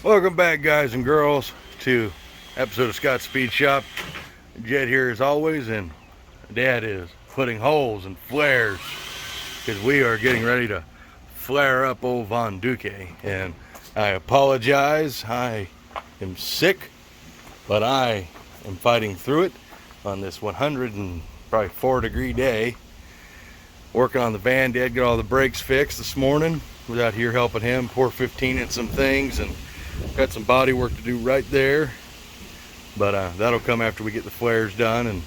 Welcome back, guys and girls, to episode of Scott's Speed Shop. Jed here as always, and Dad is putting holes and flares because we are getting ready to flare up old Von Duque. And I apologize, I am sick, but I am fighting through it on this 104-degree day. Working on the van. Dad got all the brakes fixed this morning. Was out here helping him pour 15 in some things, and got some body work to do right there, but that'll come after we get the flares done, and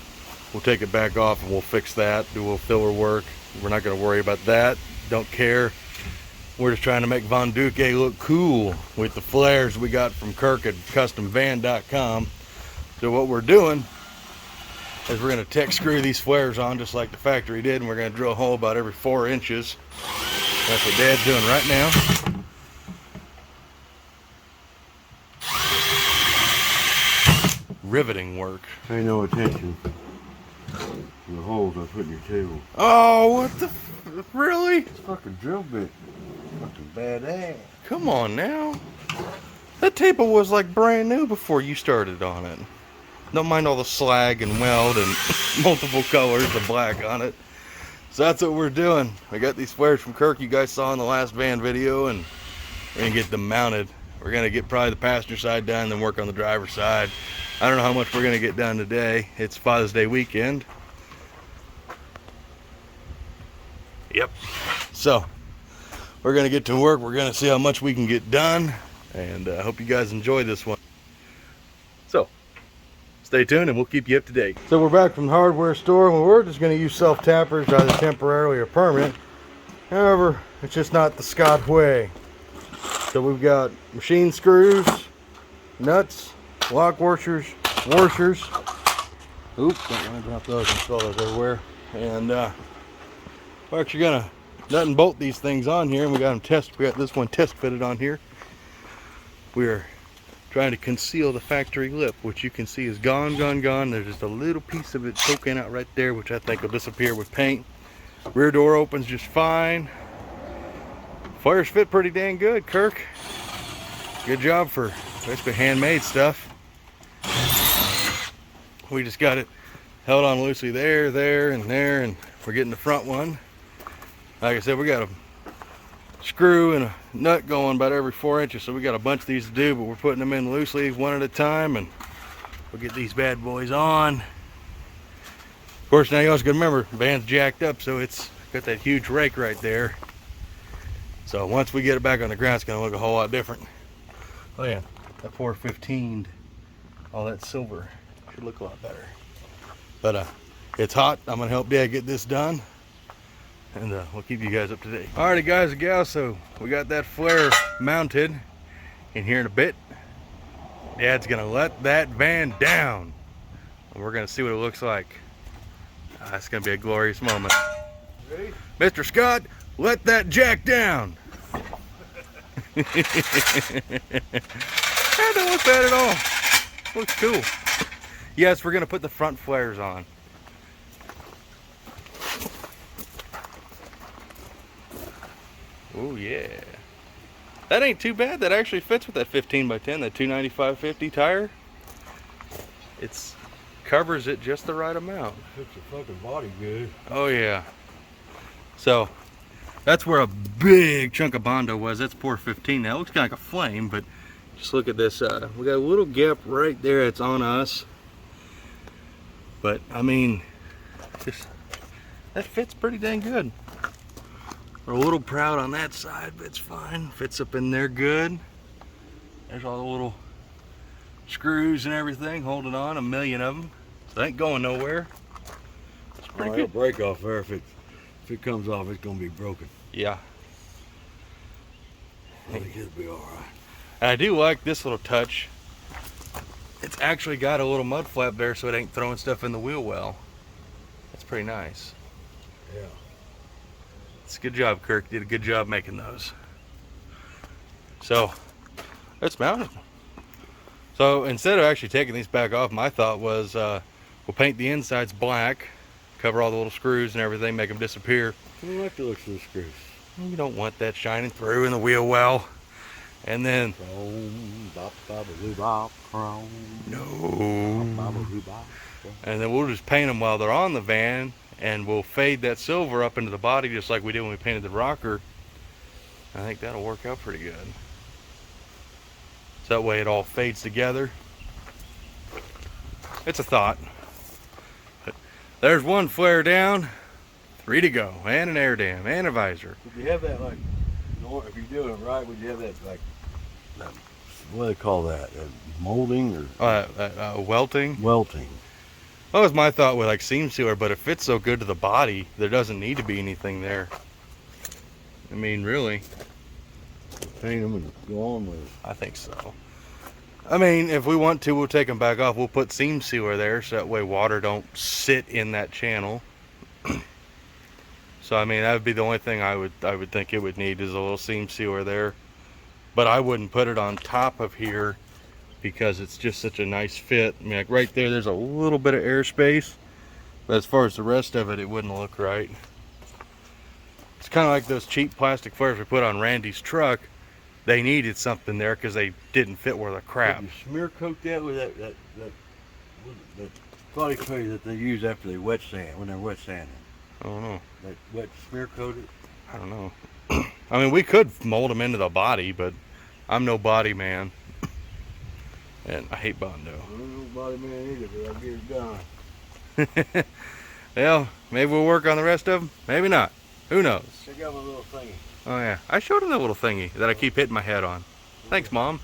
we'll take it back off and we'll fix that, do a little filler work. We're not going to worry about that, don't care. We're just trying to make Von Duque look cool with the flares we got from Kirk at customvan.com. So what we're doing is we're going to tech screw these flares on just like the factory did, and we're going to drill a hole about every 4 inches. That's what Dad's doing right now. Riveting work. Pay no attention to the holes I put in your table. Oh, what the really? It's fucking drill bit. Fucking badass. Come on now. That table was like brand new before you started on it. Don't mind all the slag and weld and multiple colors of black on it. So that's what we're doing. We got these flares from Kirk you guys saw in the last van video, and we're gonna get them mounted. We're gonna get probably the passenger side done, then work on the driver's side. I don't know how much we're gonna get done today. It's Father's Day weekend. Yep. So we're gonna get to work. We're gonna see how much we can get done, and I hope you guys enjoy this one. So stay tuned and we'll keep you up to date. So we're back from the hardware store. Well, we're just gonna use self-tappers, either temporarily or permanent. However, it's just not the Scott way. So we've got machine screws, nuts, lock washers. Oops, don't want to drop those and spill those everywhere. And we're actually gonna nut and bolt these things on here, and we got this one test fitted on here. We're trying to conceal the factory lip, which you can see is gone. There's just a little piece of it poking out right there, which I think will disappear with paint. Rear door opens just fine. Flares fit pretty dang good, Kirk. Good job for basically handmade stuff. We just got it held on loosely there, and there, and we're getting the front one. Like I said, we got a screw and a nut going about every 4 inches, so we got a bunch of these to do, but we're putting them in loosely one at a time, and we'll get these bad boys on. Of course, now you also got to remember, the van's jacked up, so it's got that huge rake right there. So once we get it back on the ground, it's going to look a whole lot different. Oh yeah, that 415, all that silver should look a lot better. But it's hot. I'm going to help Dad get this done, and we'll keep you guys up to date. Alrighty, guys and gals, so we got that flare mounted in here in a bit. Dad's going to let that van down, and we're going to see what it looks like. It's going to be a glorious moment. Ready? Mr. Scott, let that jack down. That don't look bad at all. Looks cool. Yes, we're gonna put the front flares on. Oh yeah. That ain't too bad. That actually fits with that 15x10, that 295/50 tire. It's covers it just the right amount. Fits the fucking body good. Oh yeah. So that's where a big chunk of Bondo was. That's pour 15 now. It looks kind of like a flame, but just look at this. We got a little gap right there. It's on us. But I mean, that fits pretty dang good. We're a little proud on that side, but it's fine. Fits up in there good. There's all the little screws and everything holding on, a million of them. So it ain't going nowhere. It's pretty good. It'll break off there. If it comes off, it's gonna be broken. Yeah. I think it'll be all right. I do like this little touch. It's actually got a little mud flap there, so it ain't throwing stuff in the wheel well. That's pretty nice. Yeah. It's a good job, Kirk. Did a good job making those. So let's mount it. So instead of actually taking these back off, my thought was we'll paint the insides black, cover all the little screws and everything, make them disappear. I don't like the looks of the screws. You don't want that shining through in the wheel well. And then Chrome, bop, bop, boo, bop, chrome. no. Bop, bop, boo, bop. And then we'll just paint them while they're on the van, and we'll fade that silver up into the body just like we did when we painted the rocker. I think that'll work out pretty good. So that way it all fades together. It's a thought. But there's one flare down, 3 to go, and an air dam, and a visor. Would you have that like, if you're doing it right, would you have that like, what do they call that? Molding or? Welting. Welting. That was my thought with like seam sealer, but it fits so good to the body, there doesn't need to be anything there. I mean, really. Paint them and go on with it. I think so. I mean, if we want to, we'll take them back off. We'll put seam sealer there so that way water don't sit in that channel. So I mean, that would be the only thing I would think it would need is a little seam sealer there. But I wouldn't put it on top of here because it's just such a nice fit. I mean, like right there's a little bit of airspace, but as far as the rest of it, it wouldn't look right. It's kind of like those cheap plastic flares we put on Randy's truck. They needed something there because they didn't fit where the crap. Did you smear coat that with that body spray that they use after they wet sand, when they're wet sanding? I don't know. That wet smear coated? I don't know. I mean, we could mold them into the body, but I'm no body man. And I hate Bondo. I'm no body man either, but I'll get it done. Well, maybe we'll work on the rest of them. Maybe not. Who knows? Check out my little thingy. Oh yeah, I showed him that little thingy that I keep hitting my head on. Thanks, Mom.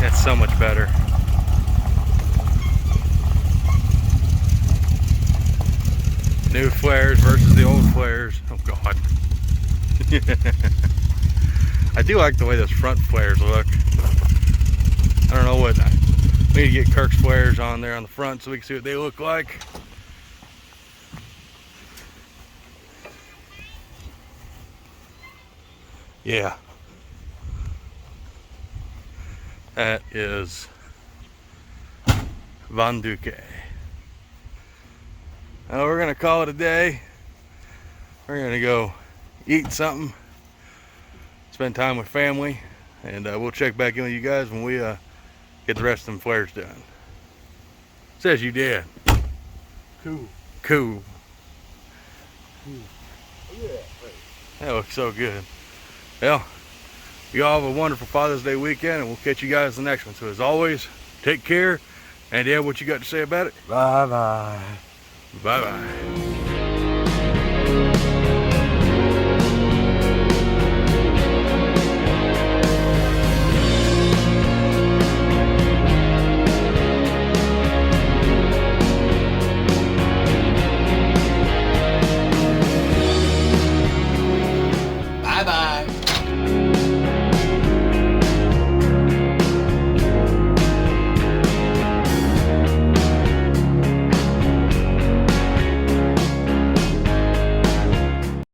That's so much better. New flares versus the old flares. Oh God. I do like the way those front flares look. I don't know what. We need to get Kirk's flares on there on the front so we can see what they look like. Yeah. That is Van Duque. Now we're gonna call it a day. We're gonna go eat something, spend time with family, and we'll check back in with you guys when we get the rest of them flares done. Says you did. Cool. Cool. Yeah. That looks so good. Well, you all have a wonderful Father's Day weekend, and we'll catch you guys in the next one. So as always, take care. And yeah, what you got to say about it? Bye bye. Bye bye.